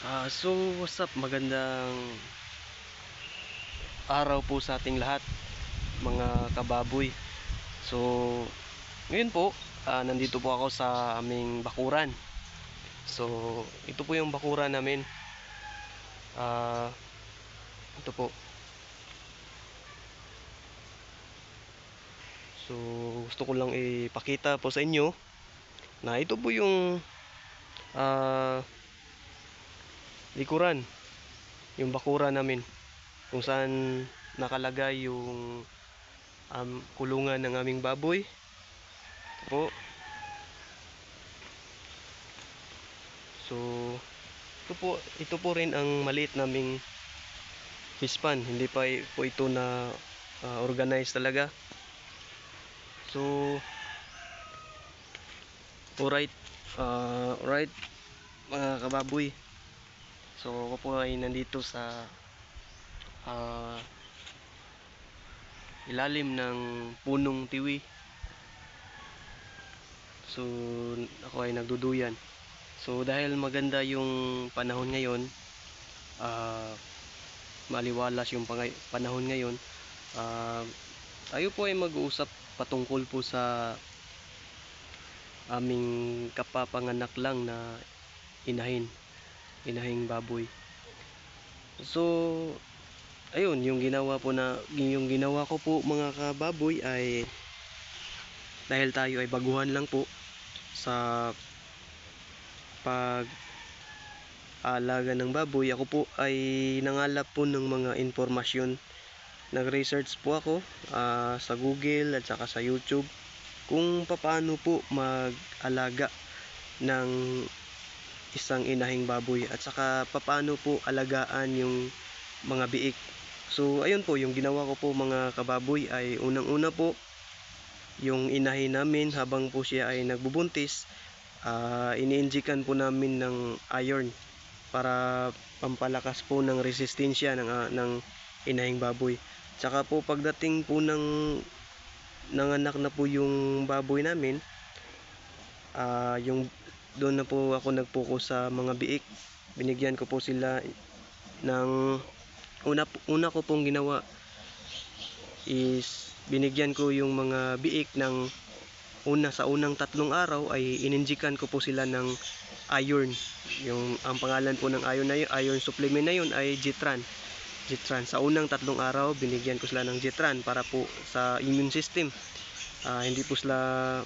So what's up, magandang araw po sa ating lahat, mga kababoy. So ngayon po, nandito po ako sa aming bakuran. So ito po yung bakuran namin. Ito po. So gusto ko lang ipakita po sa inyo na ito po yung likuran, yung bakuran namin, kung saan nakalagay yung kulungan ng aming baboy. Ito po. So ito po rin ang maliit naming fish pan. Hindi pa po ito na organized talaga. So alright, mga kababoy. So ako po ay nandito sa ilalim ng punong tiwi. So ako ay nagduduyan. So dahil maganda yung panahon ngayon, maliwalas yung panahon ngayon, tayo po ay mag-uusap patungkol po sa aming kapapanganak lang na inahing baboy. So ayun, yung ginawa ko po mga kababoy ay dahil tayo ay baguhan lang po sa pag-aalaga ng baboy. Ako po ay nangalap po ng mga informasyon. Nag-research po ako sa Google at saka sa YouTube kung paano po mag-alaga ng isang inahing baboy at saka paano po alagaan yung mga biik. So ayun po, yung ginawa ko po mga kababoy ay unang-una po, yung inahin namin habang po siya ay nagbubuntis, iniinjikan po namin ng iron para pampalakas po ng resistensya ng inahing baboy. Tsaka po pagdating po ng nanganak na po yung baboy namin, yung doon na po ako nag-focus sa mga biik. Binigyan ko po sila ng una ko pong ginawa is binigyan ko yung mga biik ng sa unang 3 araw ay ininjikan ko po sila ng iron. Ang pangalan po ng iron na yun, iron supplement na yun ay Jetran. Sa unang 3 araw binigyan ko sila ng Jetran para po sa immune system, hindi po sila